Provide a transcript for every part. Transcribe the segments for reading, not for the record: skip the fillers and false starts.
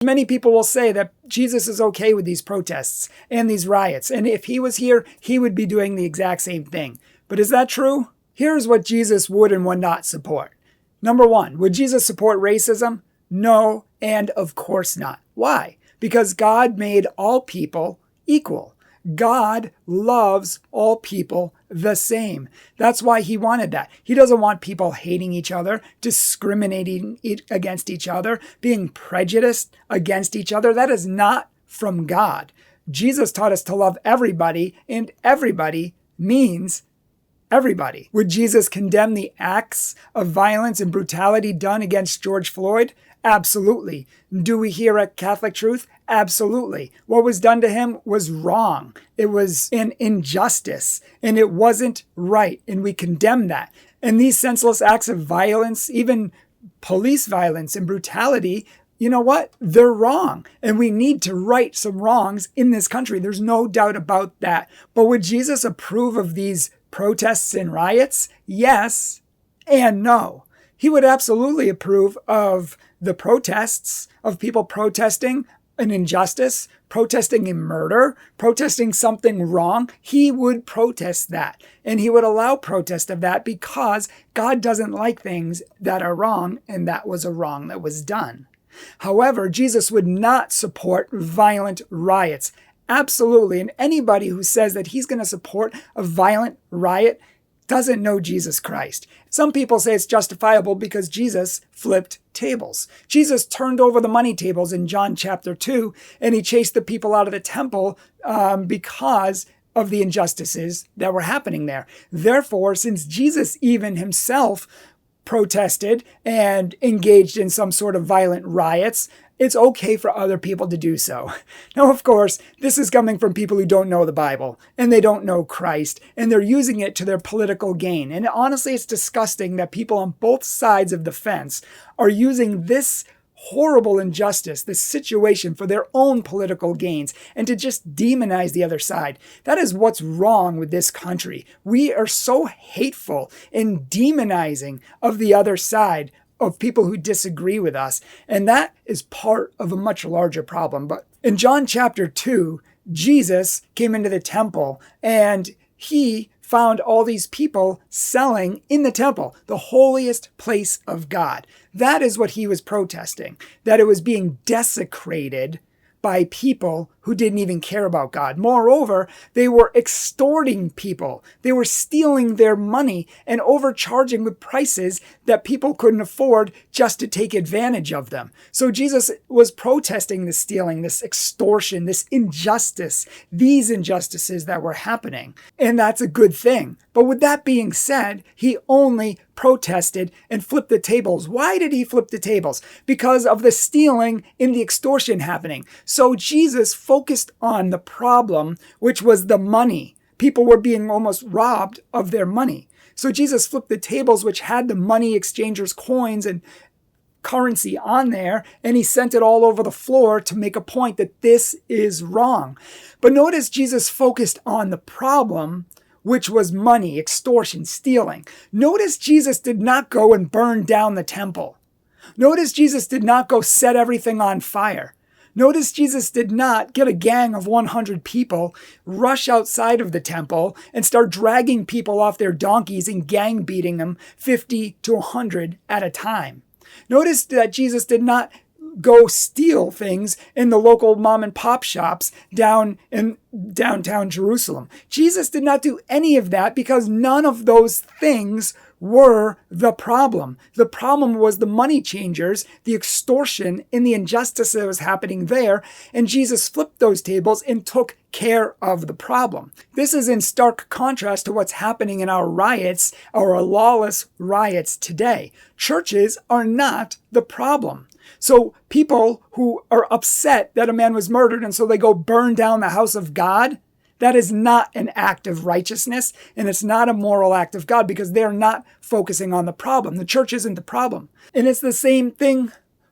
Many people will say that Jesus is okay with these protests and these riots, and if he was here, he would be doing the exact same thing. But is that true? Here's what Jesus would and would not support. Number one, would Jesus support racism? No, and of course not. Why? Because God made all people equal. God loves all people the same. That's why he wanted that. He doesn't want people hating each other, discriminating against each other, being prejudiced against each other. That is not from God. Jesus taught us to love everybody, and everybody means everybody. Would Jesus condemn the acts of violence and brutality done against George Floyd? Absolutely. Do we hear a Catholic truth? Absolutely. What was done to him was wrong. It was an injustice, and it wasn't right, and we condemn that. And these senseless acts of violence, even police violence and brutality, you know what? They're wrong, and we need to right some wrongs in this country. There's no doubt about that. But would Jesus approve of these protests and riots? Yes and no. He would absolutely approve of the protests, of people protesting an injustice, protesting a murder, protesting something wrong. He would protest that, and he would allow protest of that because God doesn't like things that are wrong, and that was a wrong that was done. However, Jesus would not support violent riots. Absolutely. And anybody who says that he's going to support a violent riot doesn't know Jesus Christ. Some people say it's justifiable because Jesus flipped tables. Jesus turned over the money tables in John chapter 2, and he chased the people out of the temple because of the injustices that were happening there. Therefore, since Jesus even himself protested and engaged in some sort of violent riots, it's okay for other people to do so. Now, of course, this is coming from people who don't know the Bible, and they don't know Christ, and they're using it to their political gain. And honestly, it's disgusting that people on both sides of the fence are using this horrible injustice, this situation, for their own political gains, and to just demonize the other side. That is what's wrong with this country. We are so hateful in demonizing of the other side, of people who disagree with us. And that is part of a much larger problem. But in John chapter 2, Jesus came into the temple and he found all these people selling in the temple, the holiest place of God. That is what he was protesting, that it was being desecrated by people who didn't even care about God. Moreover, they were extorting people. They were stealing their money and overcharging with prices that people couldn't afford just to take advantage of them. So Jesus was protesting this stealing, this extortion, this injustice, these injustices that were happening. And that's a good thing. But with that being said, he only protested and flipped the tables. Why did he flip the tables? Because of the stealing and the extortion happening. So Jesus focused on the problem, which was the money. People were being almost robbed of their money. So Jesus flipped the tables, which had the money exchangers' coins and currency on there, and he sent it all over the floor to make a point that this is wrong. But notice Jesus focused on the problem, which was money, extortion, stealing. Notice Jesus did not go and burn down the temple. Notice Jesus did not go set everything on fire. Notice Jesus did not get a gang of 100 people, rush outside of the temple, and start dragging people off their donkeys and gang beating them 50 to 100 at a time. Notice that Jesus did not go steal things in the local mom and pop shops down in downtown Jerusalem. Jesus did not do any of that because none of those things were the problem. The problem was the money changers, the extortion, and the injustice that was happening there, and Jesus flipped those tables and took care of the problem. This is in stark contrast to what's happening in our riots, our lawless riots today. Churches are not the problem. So people who are upset that a man was murdered and so they go burn down the house of God, that is not an act of righteousness, and it's not a moral act of God because they're not focusing on the problem. The church isn't the problem. And it's the same thing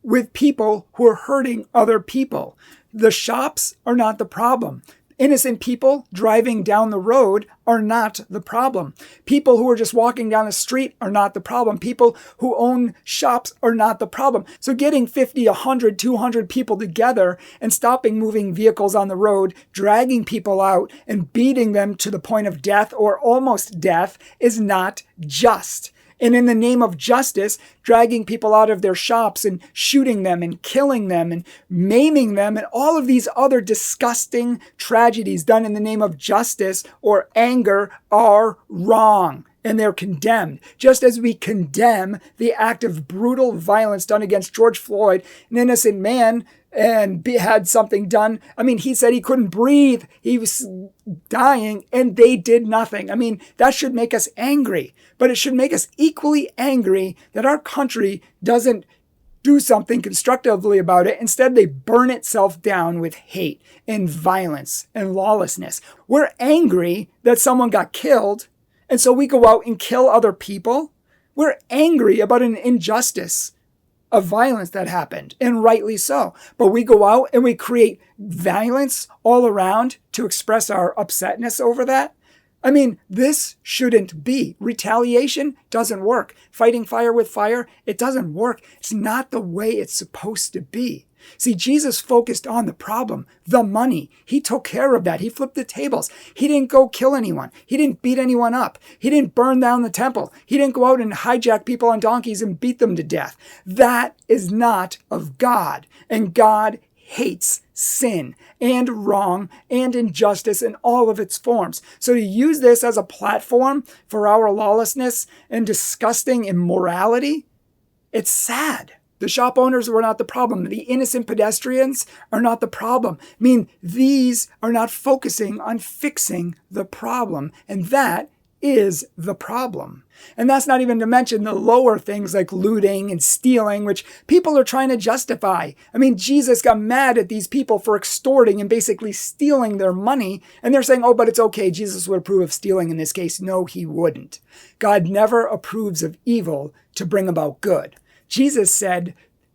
with people who are hurting other people. The shops are not the problem. Innocent people driving down the road are not the problem. People who are just walking down the street are not the problem. People who own shops are not the problem. So getting 50, 100, 200 people together and stopping moving vehicles on the road, dragging people out and beating them to the point of death or almost death is not just. And in the name of justice, dragging people out of their shops and shooting them and killing them and maiming them and all of these other disgusting tragedies done in the name of justice or anger are wrong. And they're condemned. Just as we condemn the act of brutal violence done against George Floyd, an innocent man, and had something done. I mean, he said he couldn't breathe. He was dying and they did nothing. I mean, that should make us angry, but it should make us equally angry that our country doesn't do something constructively about it. Instead, they burn itself down with hate and violence and lawlessness. We're angry that someone got killed, and so we go out and kill other people. We're angry about an injustice of violence that happened, and rightly so. But we go out and we create violence all around to express our upsetness over that. I mean, this shouldn't be. Retaliation doesn't work. Fighting fire with fire, it doesn't work. It's not the way it's supposed to be. See, Jesus focused on the problem, the money. He took care of that. He flipped the tables. He didn't go kill anyone. He didn't beat anyone up. He didn't burn down the temple. He didn't go out and hijack people on donkeys and beat them to death. That is not of God. And God hates sin and wrong and injustice in all of its forms. So to use this as a platform for our lawlessness and disgusting immorality, it's sad. The shop owners were not the problem. The innocent pedestrians are not the problem. I mean, these are not focusing on fixing the problem. And that is the problem. And that's not even to mention the lower things like looting and stealing, which people are trying to justify. I mean, Jesus got mad at these people for extorting and basically stealing their money. And they're saying, oh, but it's okay. Jesus would approve of stealing in this case. No, he wouldn't. God never approves of evil to bring about good. Jesus said,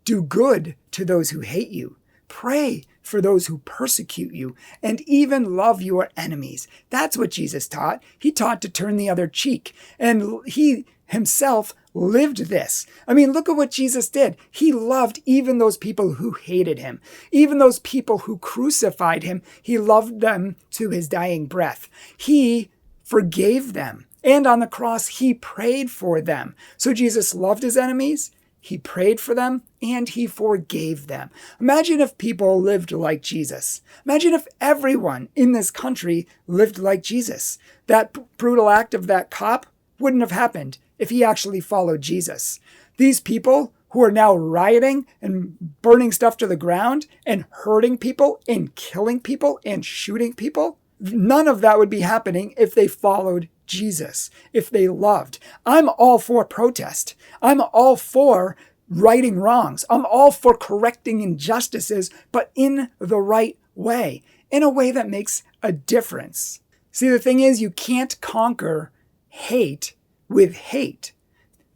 do good to those who hate you. Pray for those who persecute you, and even love your enemies. That's what Jesus taught. He taught to turn the other cheek, and he himself lived this. I mean, look at what Jesus did. He loved even those people who hated him, even those people who crucified him. He loved them to his dying breath. He forgave them, and on the cross, he prayed for them. So Jesus loved his enemies, he prayed for them, and he forgave them. Imagine if people lived like Jesus. Imagine if everyone in this country lived like Jesus. That brutal act of that cop wouldn't have happened if he actually followed Jesus. These people who are now rioting and burning stuff to the ground and hurting people and killing people and shooting people, none of that would be happening if they followed Jesus, if they loved. I'm all for protest. I'm all for righting wrongs. I'm all for correcting injustices, but in the right way, in a way that makes a difference. See, the thing is, you can't conquer hate with hate.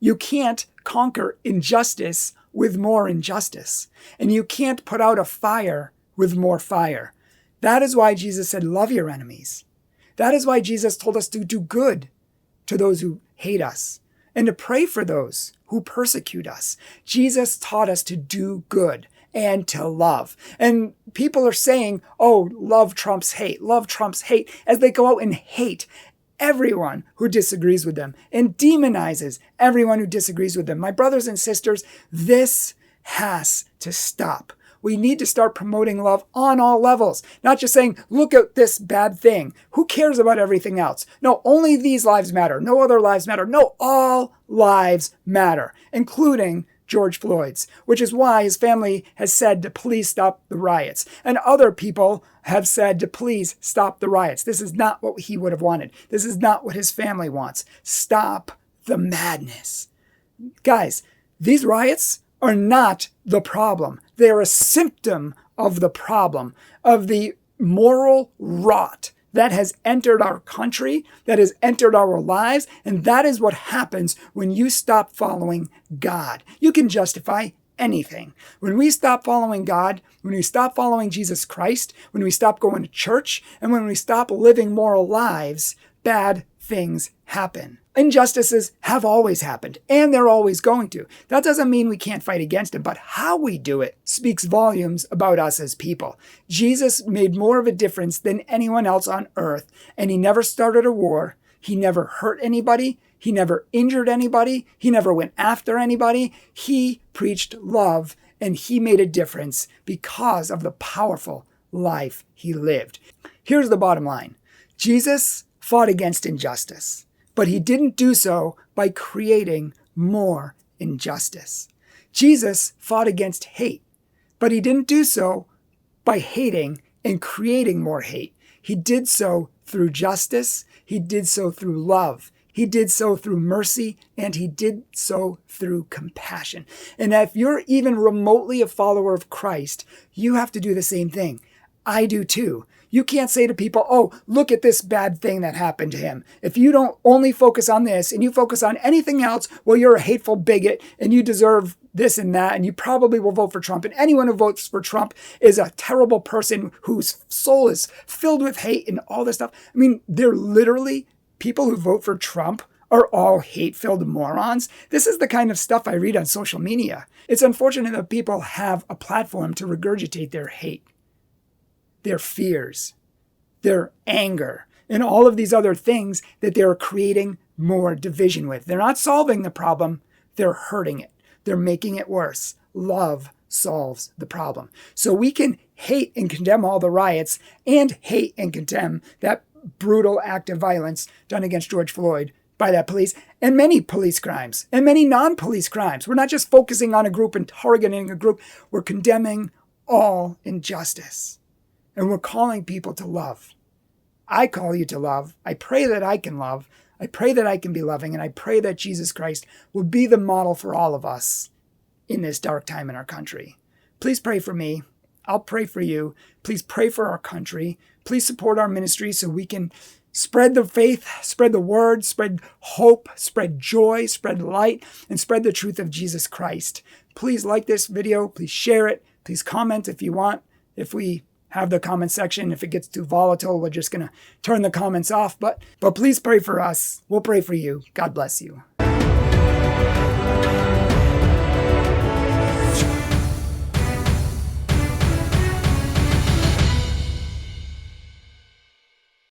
You can't conquer injustice with more injustice. And you can't put out a fire with more fire. That is why Jesus said, love your enemies. That is why Jesus told us to do good to those who hate us and to pray for those who persecute us. Jesus taught us to do good and to love. And people are saying, oh, love trumps hate, as they go out and hate everyone who disagrees with them and demonizes everyone who disagrees with them. My brothers and sisters, this has to stop. We need to start promoting love on all levels, not just saying, look at this bad thing. Who cares about everything else? No, only these lives matter. No other lives matter. No, all lives matter, including George Floyd's, which is why his family has said to please stop the riots. And other people have said to please stop the riots. This is not what he would have wanted. This is not what his family wants. Stop the madness. Guys, these riots are not the problem. They are a symptom of the problem, of the moral rot that has entered our country, that has entered our lives, and that is what happens when you stop following God. You can justify anything. When we stop following God, when we stop following Jesus Christ, when we stop going to church, and when we stop living moral lives, bad things happen. Injustices have always happened, and they're always going to. That doesn't mean we can't fight against them, but how we do it speaks volumes about us as people. Jesus made more of a difference than anyone else on earth, and he never started a war. He never hurt anybody. He never injured anybody. He never went after anybody. He preached love, and he made a difference because of the powerful life he lived. Here's the bottom line. Jesus fought against injustice, but he didn't do so by creating more injustice. Jesus fought against hate, but he didn't do so by hating and creating more hate. He did so through justice. He did so through love. He did so through mercy, and he did so through compassion. And if you're even remotely a follower of Christ, you have to do the same thing. I do too. You can't say to people, oh, look at this bad thing that happened to him. If you don't only focus on this and you focus on anything else, well, you're a hateful bigot and you deserve this and that, and you probably will vote for Trump. And anyone who votes for Trump is a terrible person whose soul is filled with hate and all this stuff. I mean, they're literally people who vote for Trump are all hate-filled morons. This is the kind of stuff I read on social media. It's unfortunate that people have a platform to regurgitate their hate, their fears, their anger, and all of these other things that they're creating more division with. They're not solving the problem, they're hurting it. They're making it worse. Love solves the problem. So we can hate and condemn all the riots and hate and condemn that brutal act of violence done against George Floyd by that police, and many police crimes, and many non-police crimes. We're not just focusing on a group and targeting a group. We're condemning all injustice. And we're calling people to love. I call you to love. I pray that I can love. I pray that I can be loving. And I pray that Jesus Christ will be the model for all of us in this dark time in our country. Please pray for me. I'll pray for you. Please pray for our country. Please support our ministry so we can spread the faith, spread the word, spread hope, spread joy, spread light, and spread the truth of Jesus Christ. Please like this video. Please share it. Please comment if you want. If we have the comment section. If it gets too volatile, we're just going to turn the comments off. But please pray for us. We'll pray for you. God bless you.